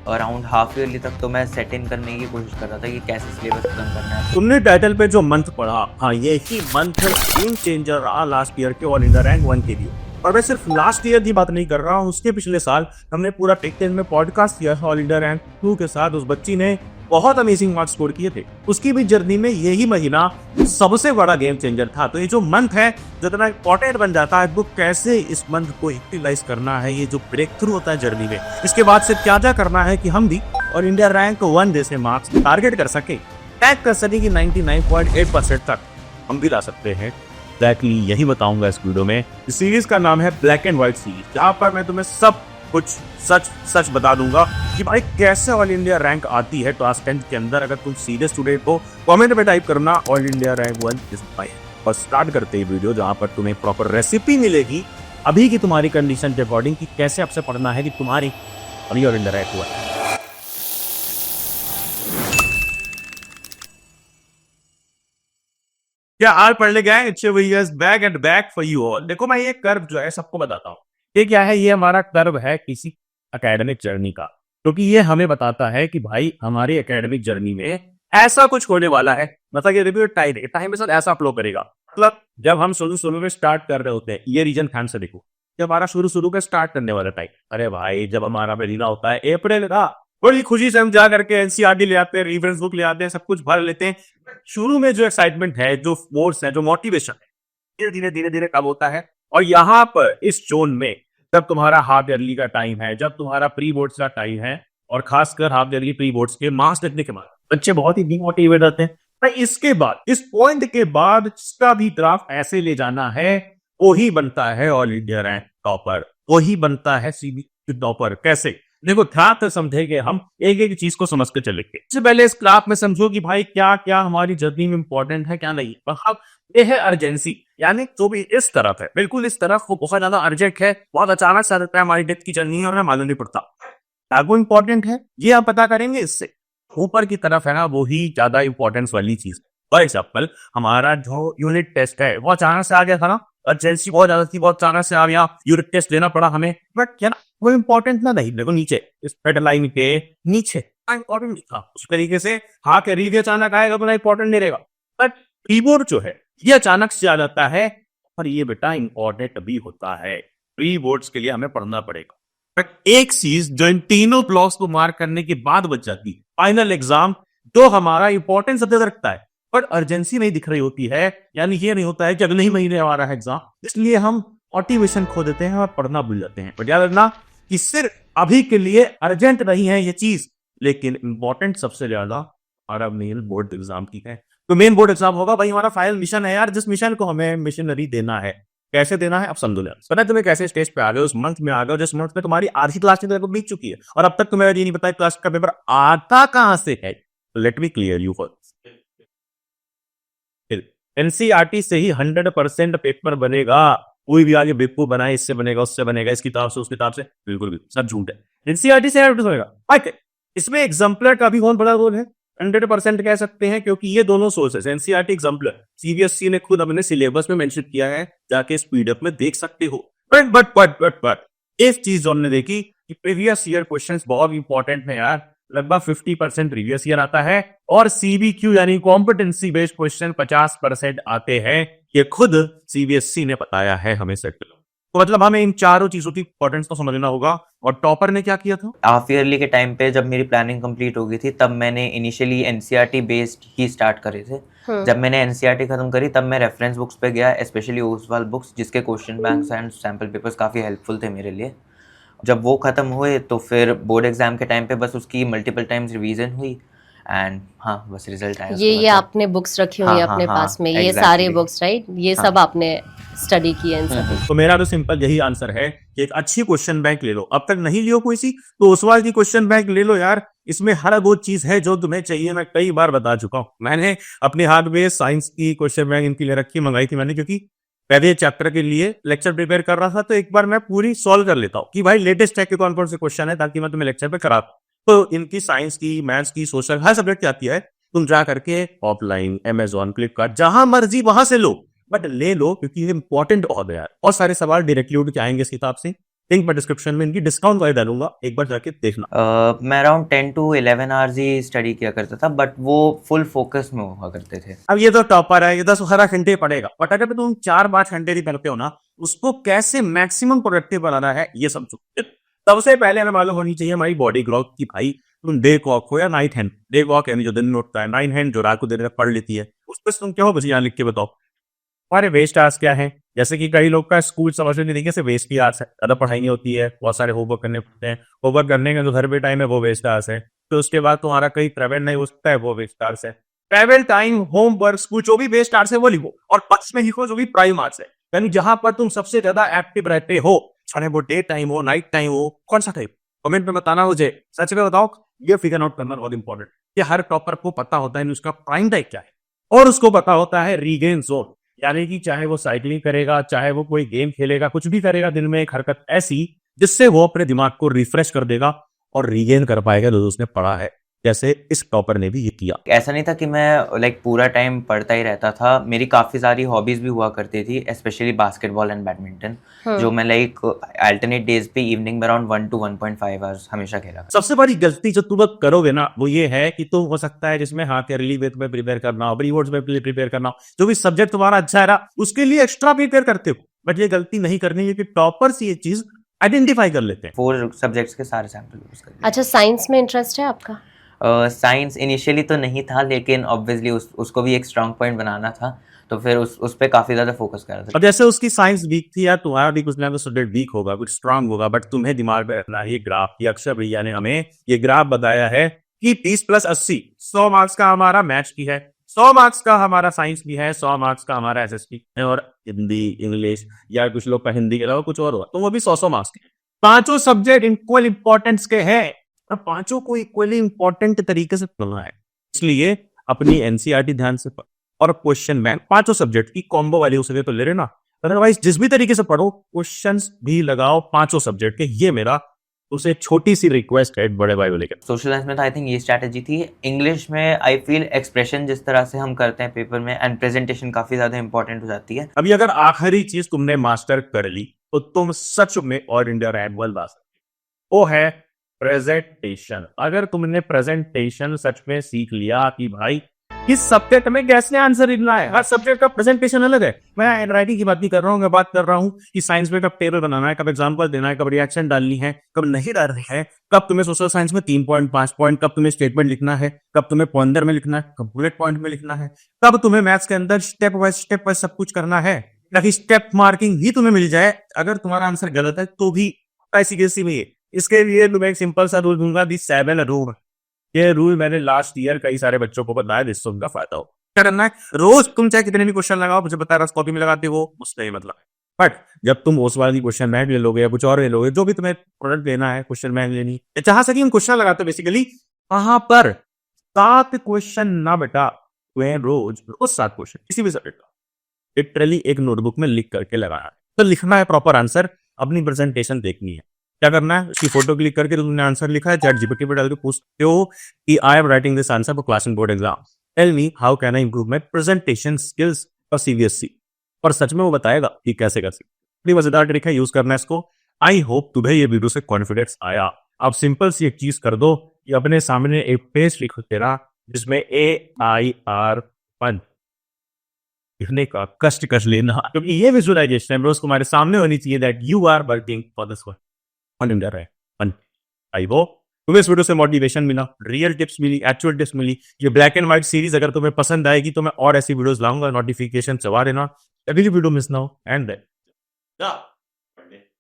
Around half yearly तक तो मैं सेट इन करने की कोशिश कर रहा था कि कैसे सिलेबस खत्म करना है। तुमने टाइटल पे जो मंथ पढ़ा, हाँ यही मंथ गेम चेंजर रहा लास्ट ईयर के ऑल इंडिया रैंक 1 के लिए। और मैं सिर्फ लास्ट ईयर की बात नहीं कर रहा हूँ, उसके पिछले साल हमने पूरा टेक 10 में पॉडकास्ट किया था ऑल इंडिया रैंक 2 के साथ। उस बच्ची ने बहुत अमेजिंग मार्क्स स्कोर किए थे। उसकी भी जर्नी में यही महीना सबसे बड़ा गेम चेंजर था। तो ये जो मंथ है जितना इंपॉर्टेंट बन जाता है, वो कैसे इस मंथ को यूटिलाइज करना है, ये जो ब्रेक थ्रू होता है जर्नी में, इसके बाद से क्या क्या करना है कि हम भी और इंडिया रैंक 1 जैसे मार्क्स टारगेट कर सके, टैग कर सके कि 99.8% तक हम भी ला सकते हैं। एग्जैक्टली यही बताऊंगा इस वीडियो में। इस सीरीज का नाम है ब्लैक एंड व्हाइट सीरीज, जहां पर मैं तुम्हें सब कुछ सच सच बता दूंगा कि भाई कैसे ऑल इंडिया रैंक आती है क्लास 10 के अंदर। अगर तुम सीरियस स्टूडेंट हो, कमेंट में टाइप करना all India rank 1 is my. और स्टार्ट करते ही वीडियो, जहां पर तुम्हें प्रॉपर रेसिपी मिलेगी अभी की तुम्हारी कंडीशन के अकॉर्डिंग कि कैसे आपसे पढ़ना है कि तुम्हारी ऑल इंडिया रैंक 1। क्या हाल पढ़ने गए? It's back and back for you all. देखो मैं ये कर्व जो है सबको बताता हूँ। ये क्या है? ये हमारा कर्व है किसी एकेडमिक जर्नी का, क्योंकि ये हमें बताता है कि भाई हमारी एकेडमिक जर्नी में ऐसा कुछ होने वाला है। मतलब ये रिव्यू टाइम है, टाइम के साथ ऐसा फ्लो करेगा। मतलब जब हम शुरू में स्टार्ट कर रहे होते हैं, ये रीजन ध्यान से देखो, जब हमारा शुरू का स्टार्ट करने वाला टाइम, अरे भाई जब हमारा महीना होता है अप्रैल का, बड़ी खुशी से हम जा करके एनसीईआरटी ले आते हैं, रेफरेंस बुक ले आते हैं, सब कुछ भर लेते हैं। शुरू में जो एक्साइटमेंट है, जो फोर्स है, जो मोटिवेशन है, धीरे धीरे कम होता है। और यहाँ पर इस जोन में जब तुम्हारा हाफ ईयरली का टाइम है, जब तुम्हारा प्री बोर्ड्स का टाइम है, और खासकर हाफ ईयरली प्री बोर्ड्स के मार्क्स देखने के बाद बच्चे बहुत ही डिमोटिवेट होते हैं। भाई इसके बाद, इस पॉइंट के बाद इसका भी ग्राफ ऐसे ले जाना है, वही बनता है ऑल इंडिया रैंक टॉपर, वही बनता है सीबी टॉपर। कैसे? देखो ध्यान से समझेंगे, हम एक एक चीज को समझ के चलेंगे। सबसे पहले इस ग्राफ में समझो कि भाई क्या क्या हमारी जर्नी में इंपॉर्टेंट है, क्या नहीं। ये है अर्जेंसी, यानी जो भी इस तरफ है, बिल्कुल इस तरफ वो बहुत ज्यादा अर्जेंट है, बहुत अचानक से आता है हमारी डेथ की जर्नी है और हमें मालूम नहीं पड़ता। वो इंपॉर्टेंट है, ये आप पता करेंगे इससे। ऊपर की तरफ है ना, वो ही ज्यादा इंपॉर्टेंस वाली चीज। फॉर एग्जाम्पल हमारा जो यूनिट टेस्ट है वो अचानक से आ गया था ना, अर्जेंसी बहुत ज्यादा थी, बहुत अचानक से यहाँ यूनिट टेस्ट लेना पड़ा हमें। बट क्या ना वो इंपॉर्टेंट ना नहीं। देखो नीचे इस हेडलाइन के नीचे इंपॉर्टेंट नहीं था उस तरीके से। हाँ कह भी अचानक आएगा तो ना इंपॉर्टेंट नहीं रहेगा, बट कीबोर्ड जो है ये अचानक से आ जाता है, और ये बेटा इंपॉर्टेंट भी होता है। प्री बोर्ड्स के लिए हमें पढ़ना पड़ेगा। बट एक चीज जो इन तीनों ब्लॉक्स को मार्क करने के बाद बच जाती है, फाइनल एग्जाम, जो हमारा इंपॉर्टेंस सबसे ज्यादा रखता है, पर अर्जेंसी नहीं दिख रही होती है। यानी ये नहीं होता है कि अगले ही महीने हमारा है एग्जाम, इसलिए हम मोटिवेशन खो देते हैं और पढ़ना भूल जाते हैं। बट याद रखना कि सिर्फ अभी के लिए अर्जेंट नहीं है ये चीज, लेकिन इंपॉर्टेंट सबसे ज्यादा हमारा मेन बोर्ड एग्जाम की है। तो मेन बोर्ड एग्जाम होगा भाई हमारा फाइनल मिशन है यार, जिस मिशन को हमें मिशनरी देना है। कैसे देना है अब समझो यार। पता है तुम्हें कैसे स्टेज पे आ गए, उस मंथ में आ गए जिस मंथ में तुम्हारी आधी क्लास तो बीत चुकी है, और अब तक तुम्हें ये नहीं पता क्लास का पेपर आता कहां से है। Let me clear you for NCERT से ही 100% पेपर बनेगा। कोई भी आगे बेवकूफ बनाए, इससे बनेगा उससे बनेगा, इस किताब से उस किताब से, बिल्कुल भी सब झूठ है। एनसीईआरटी से 100% बनेगा। इसमें एग्जाम्पलर का भी बहुत बड़ा रोल है, 100% कह सकते हैं, क्योंकि ये दोनों सोर्सेस एनसीईआरटी एग्जाम्पलर सीबीएसई ने खुद अपने सिलेबस में मेंशन किया है, जाके इस पीडीएफ में देख सकते हो। बट एक चीज जो हमने देखी कि प्रीवियस ईयर क्वेश्चंस बहुत इंपॉर्टेंट है यार। लगभग 50% प्रीवियस ईयर आता है, और सीबीक्यू यानी कॉम्पिटेंसी बेस्ड क्वेश्चन 50% आते हैं। ये खुद सीबीएसई ने बताया है हमें सेट। तो मतलब हमें इन चारों चीजों की इंपॉर्टेंस को समझना होगा। और टॉपर ने क्या किया था? हाफ ईयरली के टाइम पे जब मेरी प्लानिंग कंप्लीट हो गई थी, तब मैंने इनिशियली एनसीईआरटी बेस्ड ही स्टार्ट करे थे। जब मैंने एनसीईआरटी खत्म करी तब मैं रेफरेंस बुक्स पे गया, स्पेशली ओसवाल बुक्स, जिसके question banks and sample papers काफ़ी हेल्पफुल थे मेरे लिए। जब वो ख़त्म हुए तो फिर बोर्ड एग्जाम के टाइम पे बस उसकी मल्टीपल टाइम्स रिवीजन हुई, एंड हाँ बस रिजल्ट आया। ये आपने बुक्स रखी हुई है अपने पास में, ये सारे बुक्स राइट, ये सब आपने स्टडी किए इन सब। तो मेरा तो सिंपल यही आंसर है कि एक अच्छी क्वेश्चन बैंक ले लो। अब तक नहीं लियो कोई सी, तो ओसवाल की क्वेश्चन बैंक ले लो यार। इसमें हर वो चीज है जो तुम्हें चाहिए। मैं कई बार बता चुका हूँ, मैंने अपने हाथ में साइंस की क्वेश्चन बैंक इनकी ले रखी, मंगाई थी मैंने, क्योंकि पहले चैप्टर के लिए लेक्चर प्रिपेयर कर रहा था, तो एक बार मैं पूरी सॉल्व कर लेता हूँ कि भाई लेटेस्ट टैग के कौन से क्वेश्चन है, ताकि मैं तुम्हें लेक्चर पे करा। तो इनकी साइंस की, मैथ्स की, सोशल, हर सब्जेक्ट की आती है। तुम जा करके ऑफलाइन अमेजॉन, फ्लिपकार्ट, जहां मर्जी वहां से लो, बट ले लो, क्योंकि ये इंपॉर्टेंट बहुत है यार। और सारे सवाल डायरेक्टली उठ के आएंगे इस किताब से। लिंक मैं डिस्क्रिप्शन में इनकी डिस्काउंट वाली डालूंगा, एक बार जाके देखना। मैं around 10 to 11 hours he study किया करता था, बट वो फुल फोकस में हुआ करते थे। अब ये तो टॉपर है, ये 10-12 घंटे पढ़ेगा, बट अगर तुम 4-5 घंटे भी पढ़ते हो ना, उसको कैसे मैक्सिमम प्रोडक्टिव बनाना है ये सब सबसे पहले हमें मालूम होनी चाहिए हमारी बॉडी क्लॉक की। भाई तुम डे क्लॉक हो या नाइट हैंड, डे क्लॉक यानी जो दिन में उठता है, नाइट हैंड जो रात को दिन में पढ़ लेती है, उस पर तुम क्या हो बस यहाँ लिख के बताओ हमारे वेस्ट आवर्स क्या है। जैसे कि कई लोग का स्कूल समझ में नहीं तरीके से वेस्ट की आवर्स है, ज्यादा पढ़ाई नहीं होती है, बहुत सारे होमवर्क करने पड़ते हैं, होमवर्क करने का जो घर पे टाइम है वो वेस्ट आवर्स है। तो उसके बाद तुम्हारा कहीं ट्रेवल नहीं हो सकता है, वो वेस्ट आवर्स है। ट्रेवल टाइम, होमवर्क, स्कूल जो भी वेस्ट आवर्स है वो लिखो, और बस में लिखो जो भी प्राइम आवर्स है, यानी जहां पर तुम सबसे ज्यादा एक्टिव रहते हो, चाहे वो डे टाइम हो, नाइट टाइम हो, कौन सा टाइम, कमेंट में बताना मुझे, सच में बताओ। ये फिगर आउट करना बहुत इंपॉर्टेंट, कि हर टॉपर को पता होता है उसका प्राइम टाइम क्या है, और उसको पता होता है रीगेन जोन, यानी कि चाहे वो साइकिलिंग करेगा, चाहे वो कोई गेम खेलेगा, कुछ भी करेगा दिन में एक हरकत ऐसी जिससे वो अपने दिमाग को रिफ्रेश कर देगा और रीगेन कर पाएगा जो उसने पढ़ा है, जैसे इस टॉपर ने भी ये किया। ऐसा नहीं था कि मैं लाइक पूरा टाइम पढ़ता ही रहता था, मेरी काफ़ी सारी हॉबीज़ भी हुआ करती थी, स्पेशली बास्केटबॉल एंड बैडमिंटन, जो मैं लाइक अल्टरनेट डेज पे इवनिंग में अराउंड 1 to 1.5 आवर्स हमेशा खेला। सबसे बड़ी गलती जो तुम करोगे ना वो ये है कि तुम हो सकता है जिसमें हाँ अर्ली वेथ में प्रिपेयर करना हो, प्री बोर्ड्स में प्रिपेयर करना हो, जो भी सब्जेक्ट तुम्हारा अच्छा है ना उसके लिए एक्स्ट्रा प्रिपेयर करते हो, बट ये गलती नहीं करनी है कि टॉपर्स ये चीज आइडेंटिफाई कर लेते हैं। 4 सब्जेक्ट्स के सारे सैंपल यूज कर। अच्छा, साइंस में इंटरेस्ट है आपका? साइंस इनिशियली तो नहीं था, लेकिन ऑब्वियसली उसको भी एक स्ट्रांग पॉइंट बनाना था, तो फिर उस पे काफी ज्यादा फोकस कर रहा था। अब जैसे उसकी साइंस वीक थी यार, तुम्हारा भी कुछ ना कुछ सब्जेक्ट वीक होगा, कुछ स्ट्रांग होगा, बट तुम्हें दिमाग में रखना है ये ग्राफ, ये अक्षर भैया ने हमें ये ग्राफ बताया है कि 30 + 80 100 मार्क्स का हमारा मैथ्स की है, 100 मार्क्स का हमारा साइंस की है, 100 मार्क्स का हमारा एसएसटी है, और हिंदी, इंग्लिश या कुछ लोग का हिंदी के अलावा कुछ और होगा तो वो भी 100 मार्क्स के। पांचों सब्जेक्ट इक्वल इंपॉर्टेंस के हैं, पांचों को इक्वली इंपॉर्टेंट तरीके से पढ़ना है, इसलिए अपनी एनसीईआरटी ध्यान से पढ़, और क्वेश्चन बैंक पांचों सब्जेक्ट की कॉम्बो वाली उसे तो ले लेना, अदरवाइज जिस भी तरीके से पढ़ो क्वेश्चंस भी लगाओ पांचों सब्जेक्ट के। ये मेरा उसे छोटी सी रिक्वेस्ट है बड़े भाई को लेकर। सोशल साइंस में तो आई थिंक ये स्ट्रैटेजी थी। इंग्लिश में आई फील एक्सप्रेशन जिस तरह से हम करते हैं पेपर में, एंड प्रेजेंटेशन काफी ज्यादा इंपॉर्टेंट हो जाती है। अभी अगर आखिरी चीज तुमने मास्टर कर ली तो तुम सच में ऑल इंडिया रैंक 1 ला सकते, वो है प्रेजेंटेशन। अगर तुमने प्रेजेंटेशन सच में सीख लिया कि भाई किस सब्जेक्ट में कैसे आंसर लिखना है, हर सब्जेक्ट का प्रेजेंटेशन अलग है। मैं हैंडराइटिंग की बात नहीं कर रहा हूँ, मैं बात कर रहा हूँ कि साइंस में कब टेबल बनाना है, कब एग्जांपल देना है, कब रिएक्शन डालनी है, कब नहीं डालनी है, कब तुम्हें सोशल साइंस में 3 पॉइंट 5 पॉइंट, कब तुम्हें स्टेटमेंट लिखना है, कब तुम्हें पॉइंटर में लिखना है, कब बुलेट पॉइंट में लिखना है, कब तुम्हें मैथ्स के अंदर स्टेप वाइज सब कुछ करना है, ताकि स्टेप मार्किंग ही तुम्हें मिल जाए अगर तुम्हारा आंसर गलत है तो भी। ऐसी कैसी में इसके लिए मैं एक सिंपल सा रूल दूंगा, दी 7 रूल। ये रूल मैंने लास्ट ईयर कई सारे बच्चों को बताया जिससे उनका फायदा हो। क्या करना है, रोज तुम चाहे कितने भी क्वेश्चन लगाओ, मुझे बता रहा कॉपी में लगाते हो उससे ही मतलब, बट जब तुम उस वाली क्वेश्चन बैंक ले लोगे या कुछ और ले लोगे, जो भी तुम्हें प्रोडक्ट लेना है, क्वेश्चन बैंक लेनी है, जहां से कि हम क्वेश्चन लगाते हो बेसिकली वहां पर 7 क्वेश्चन ना बेटा, तुम्हें रोज 7 क्वेश्चन किसी भी सब्जेक्ट का लिटरली एक नोटबुक में लिख करके लगाना है। तो लिखना है प्रॉपर आंसर, अपनी प्रेजेंटेशन देखनी है। क्या करना है, उसकी फोटो क्लिक करके तुमने आंसर लिखा है चैट जीपीटी पे डाल के पूछते हो कि I am writing this answer for class and board exam, tell me how can I improve my presentation skills for CBSE. और सच में वो बताएगा कि कैसे कर सकते। बड़ी मजेदार ट्रिक है, यूज करना है इसको। आई होप तुम्हें ये वीडियो से कॉन्फिडेंस आया। आप सिंपल सी एक चीज कर दो कि अपने सामने एक पेज लिखो तेरा जिसमें AIR1 लिखने का कष्ट कर लेना, क्योंकि ये विजुअलाइजेशन रोज तुम्हारे सामने होनी चाहिए that you are working for this one on India है। आई होप तुम्हें इस वीडियो से मोटिवेशन मिला, रियल टिप्स मिली, एक्चुअल टिप्स मिली। ये ब्लैक एंड व्हाइट सीरीज अगर तुम्हें पसंद आएगी तो मैं और ऐसी वीडियोस लाऊंगा, नोटिफिकेशन चला देना, अगली वीडियो मिस ना हो। एंड